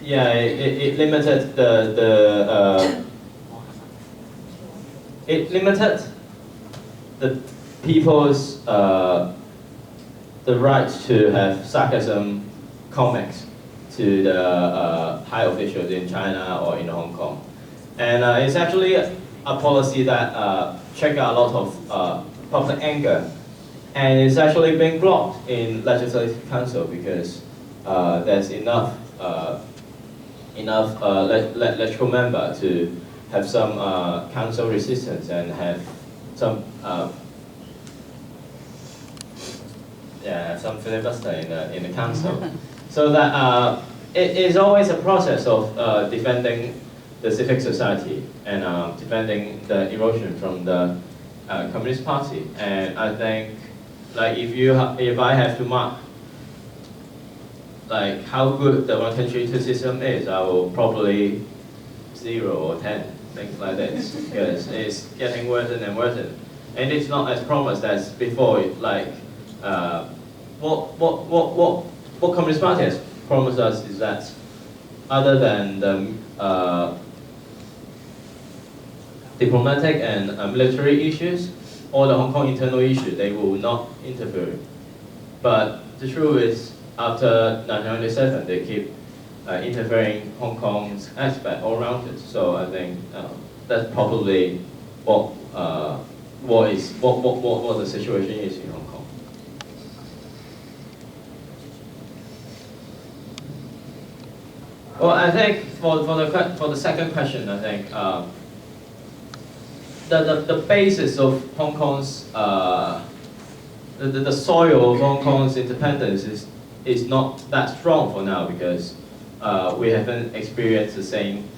It limited it limited the people's the right to have sarcasm comics to the high officials in China or in Hong Kong. And it's actually a policy that triggered a lot of public anger, and it's actually being blocked in Legislative Council because there's enough electoral member to have some council resistance and have some some filibuster in the council. So that it is always a process of defending the civic society and defending the erosion from the Communist Party. And I think Like if I have to mark like how good the one country two system is, I will probably 0 or 10, things like this, because it's getting worse and worse, and it's not as promised as before. Like what Communist Party has promised us is that other than the diplomatic and military issues, all the Hong Kong internal issues, they will not interfere. But the truth is, after 1997, they keep interfering Hong Kong's aspect all around it. So I think that's probably what the situation is in Hong Kong. Well, I think for the second question, I think the basis of Hong Kong's the soil of Hong Kong's independence is not that strong for now, because we haven't experienced the same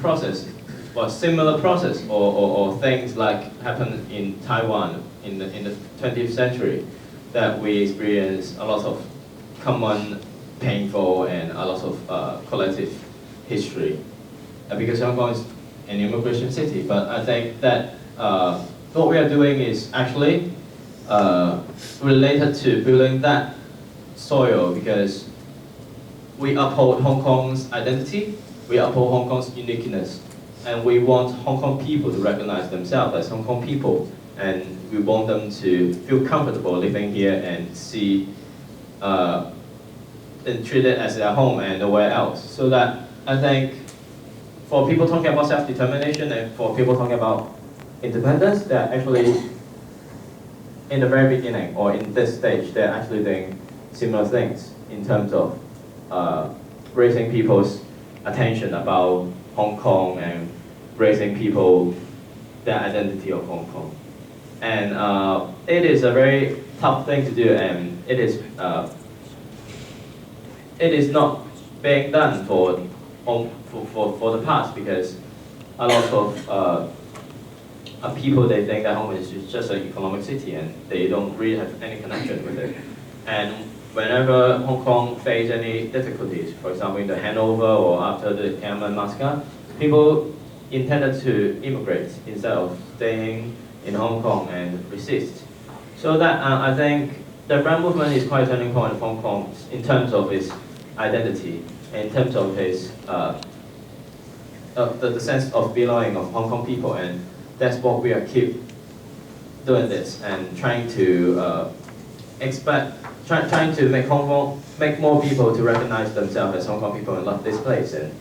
process or similar process or things like happened in Taiwan in the 20th century, that we experience a lot of common painful and a lot of collective history, because Hong Kong is an immigration city. But I think that what we are doing is actually related to building that soil, because we uphold Hong Kong's identity, we uphold Hong Kong's uniqueness, and we want Hong Kong people to recognize themselves as Hong Kong people, and we want them to feel comfortable living here and see and treat it as their home and nowhere else. So that I think for people talking about self-determination and for people talking about independence, they're actually in the very beginning or in this stage, they're actually doing similar things in terms of raising people's attention about Hong Kong and raising people their identity of Hong Kong. And it is a very tough thing to do, and it is not being done for the past, because a lot of people, they think that Hong Kong is just an economic city and they don't really have any connection with it. And whenever Hong Kong face any difficulties, for example in the handover or after the Tiananmen massacre, people intended to immigrate instead of staying in Hong Kong and resist. So that I think the Brown movement is quite a turning point of Hong Kong in terms of its identity, in terms of its the sense of belonging of Hong Kong people, and that's what we are keep doing this and trying to trying to make Hong Kong, make more people to recognize themselves as Hong Kong people and love this place, and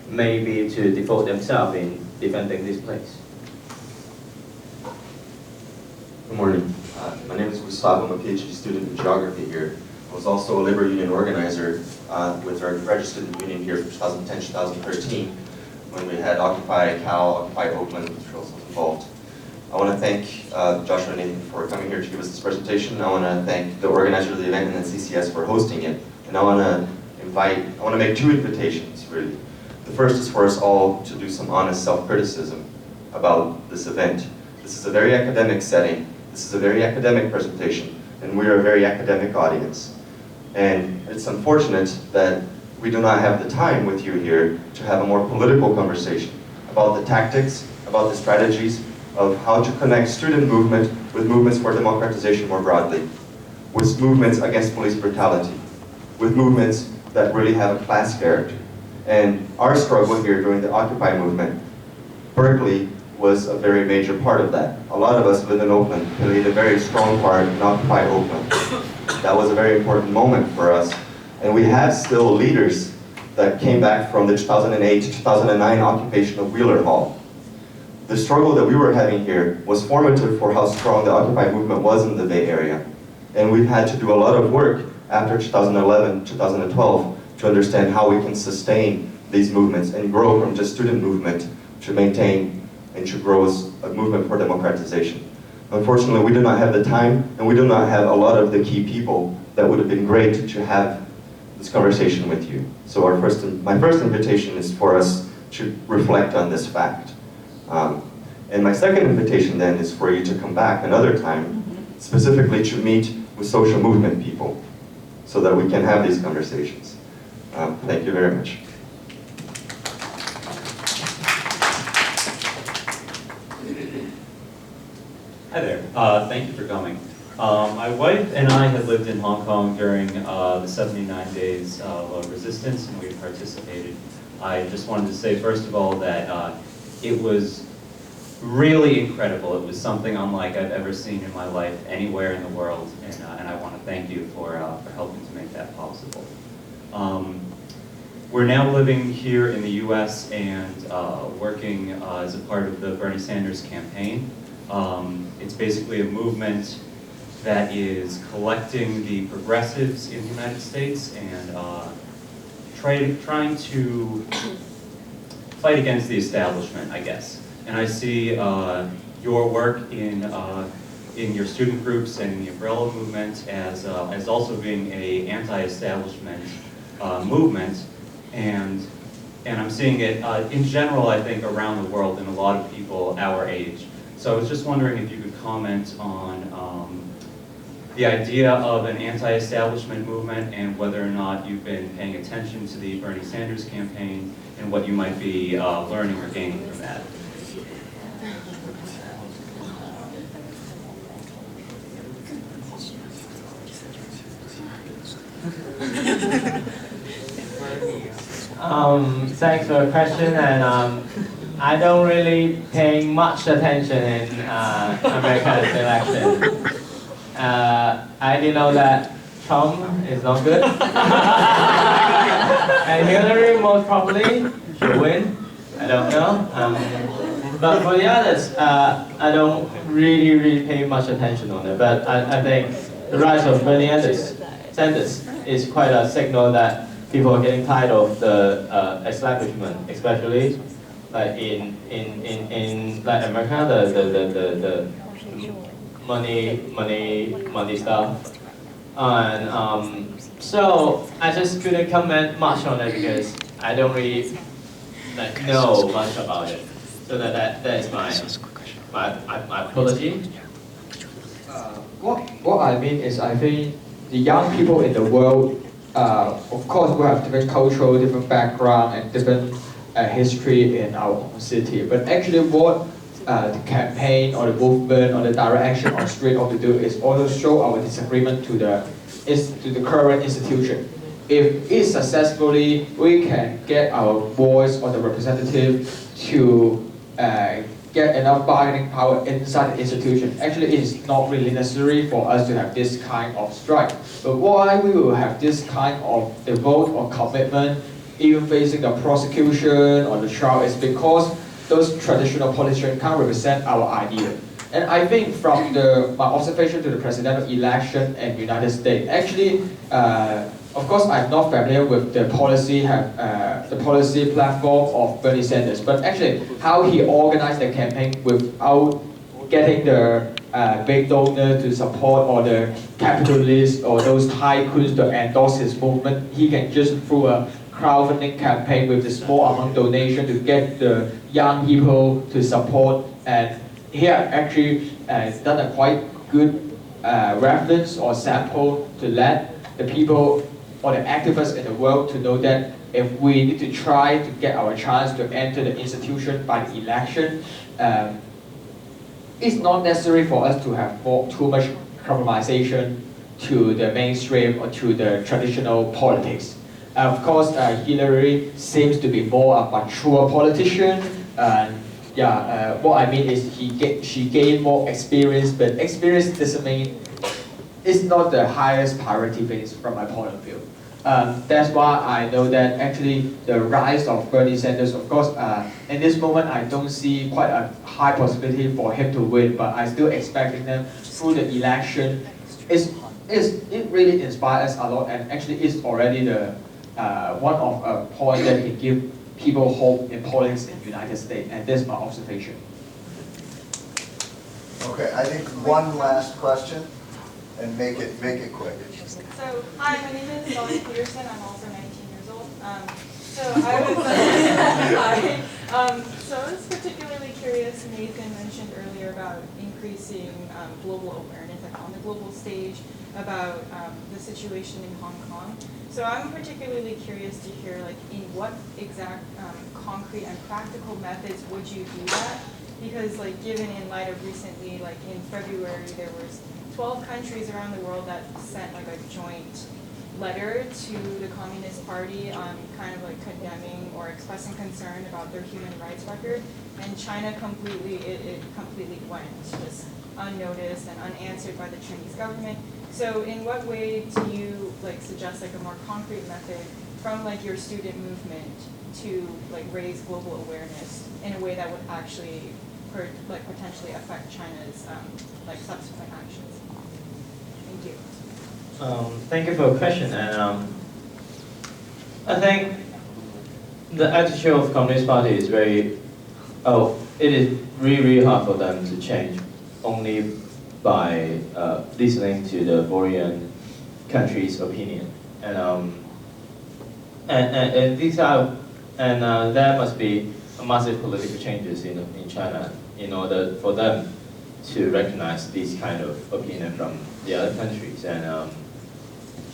maybe to devote themselves in defending this place. Good morning. My name is Gustavo. I'm a PhD student in geography here. I was also a labor union organizer with our registered union here from 2010-2013 when we had Occupy Cal, Occupy Oakland, which was also involved. I want to thank Joshua and Nathan for coming here to give us this presentation. I want to thank the organizer of the event and then CCS for hosting it. And I want to make two invitations, really. The first is for us all to do some honest self-criticism about this event. This is a very academic setting. This is a very academic presentation, and we are a very academic audience. And it's unfortunate that we do not have the time with you here to have a more political conversation about the tactics, about the strategies of how to connect student movement with movements for democratization more broadly, with movements against police brutality, with movements that really have a class character. And our struggle here during the Occupy movement, Berkeley was a very major part of that. A lot of us live in Oakland, played a very strong part in Occupy Oakland. That was a very important moment for us. And we have still leaders that came back from the 2008 to 2009 occupation of Wheeler Hall. The struggle that we were having here was formative for how strong the Occupy movement was in the Bay Area. And we've had to do a lot of work after 2011, 2012 to understand how we can sustain these movements and grow from just student movement to maintain and to grow as a movement for democratization. Unfortunately, we do not have the time, and we do not have a lot of the key people that would have been great to have this conversation with you. So my first invitation is for us to reflect on this fact. And my second invitation then is for you to come back another time specifically to meet with social movement people so that we can have these conversations. Thank you very much. Hi there. Thank you for coming. My wife and I had lived in Hong Kong during the 79 days of resistance, and we participated. I just wanted to say, first of all, that it was really incredible. It was something unlike I've ever seen in my life anywhere in the world, and I want to thank you for helping to make that possible. We're now living here in the US and working as a part of the Bernie Sanders campaign. It's basically a movement that is collecting the progressives in the United States and trying to fight against the establishment, I guess. And I see your work in your student groups and in the umbrella movement as also being an anti-establishment movement, and I'm seeing it in general, I think, around the world in a lot of people our age. So I was just wondering if you could comment on the idea of an anti-establishment movement and whether or not you've been paying attention to the Bernie Sanders campaign and what you might be learning or gaining from that. Thanks for the question, and I don't really pay much attention in America's election. I didn't know that Trump is not good, and Hillary most probably should win. I don't know, but for the others, I don't really pay much attention on it. But I think the rise of Bernie Sanders is quite a signal that people are getting tired of the establishment, especially like in like America, the money stuff, and so I just couldn't comment much on it because I don't really know much about it. So that is my apology. What I mean is, I think the young people in the world, of course, we have different cultural, different background, and different history in our own city. But actually, what the campaign or the movement or the direction on the street ought to do is also show our disagreement to the current institution. If it successfully, we can get our voice or the representative to get enough bargaining power inside the institution. Actually, it is not really necessary for us to have this kind of strike. But why we will have this kind of the vote or commitment, even facing the prosecution or the trial, is because those traditional politicians can't represent our idea. And I think from my observation to the presidential election in the United States, actually, of course, I'm not familiar with the policy platform of Bernie Sanders, but actually how he organized the campaign without getting the big donor to support or the capitalists or those tycoons to endorse his movement. He can just through a crowdfunding campaign with a small amount donation to get the young people to support, and he actually done a quite good reference or sample to let the people or the activists in the world to know that if we need to try to get our chance to enter the institution by the election, it's not necessary for us to have too much compromisation to the mainstream or to the traditional politics. Of course, Hillary seems to be more a mature politician. What I mean is she gained more experience, but experience doesn't mean it's not the highest priority base from my point of view. That's why I know that actually the rise of Bernie Sanders, of course, in this moment I don't see quite a high possibility for him to win, but I still expecting them through the election. It really inspires us a lot, and actually it's already the one of a point that can give people hope in politics in the United States, and that's my observation. Okay, I think one last question, and make it quick. So, hi, my name is Dolly Peterson. I'm also 19 years old. So I was particularly curious. Nathan mentioned earlier about increasing global awareness, like on the global stage, about the situation in Hong Kong. So I'm particularly curious to hear, like, in what exact concrete and practical methods would you do that? Because, like, given in light of recently, like in February, there was 12 countries around the world that sent like a joint letter to the Communist Party, kind of like condemning or expressing concern about their human rights record, and China completely went just unnoticed and unanswered by the Chinese government. So in what way do you like suggest like a more concrete method from like your student movement to like raise global awareness in a way that would actually potentially affect China's like subsequent actions? Thank you. Thank you for your question, and I think the attitude of Communist Party is very, it is really hard for them to change only by listening to the foreign country's opinion, and these are, and there must be massive political changes in China in order for them to recognize this kind of opinion from the other countries. And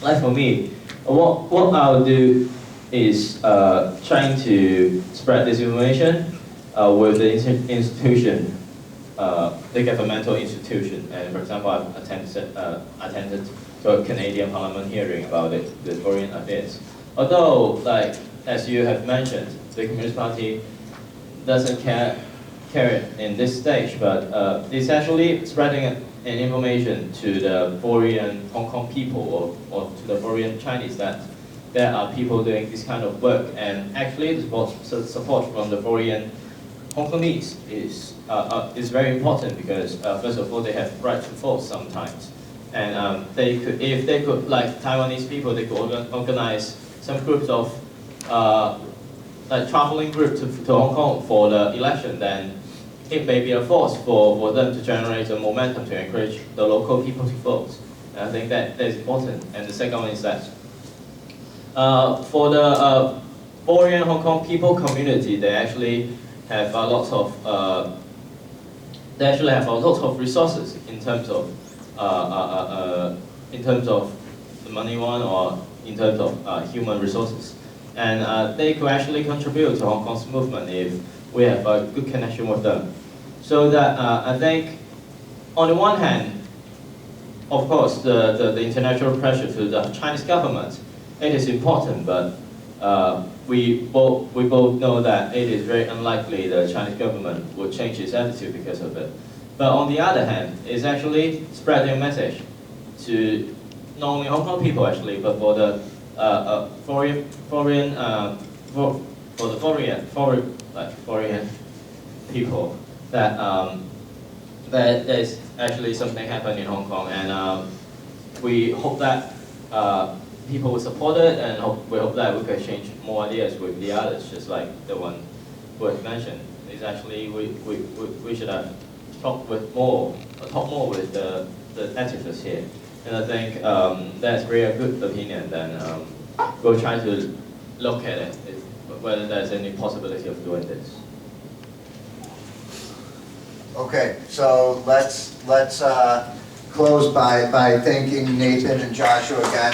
like for me, what I'll do is trying to spread this information with the institution, the governmental institution. And for example, I've attended to a Canadian Parliament hearing about the foreign affairs. Although, like as you have mentioned, the Communist Party doesn't care it in this stage, but it's actually spreading an information to the foreign Hong Kong people or to the foreign Chinese that there are people doing this kind of work, and actually the support from the foreign Hong Kongese is very important because first of all they have right to vote sometimes, and they could, if they could, like Taiwanese people, they could organize some groups of like traveling group to Hong Kong for the election, then it may be a force for them to generate a momentum to encourage the local people to vote. And I think that is important. And the second one is that for the foreign Hong Kong people community, they actually have a lot of resources in terms of the money one or in terms of human resources. And they could actually contribute to Hong Kong's movement if we have a good connection with them. So that I think, on the one hand, of course, the international pressure to the Chinese government, it is important, but we both know that it is very unlikely the Chinese government will change its attitude because of it. But on the other hand, it's actually spreading a message to not only Hong Kong people actually, but for the foreign people that that there's actually something happening in Hong Kong, and we hope that people will support it, and we hope that we can change more ideas with the others, just like the one who has mentioned. Is actually we should have talk more with the activists here, and I think that's really a good opinion. Then we'll try to look at it, whether there's any possibility of doing this. Okay, so let's close by thanking Nathan and Joshua again.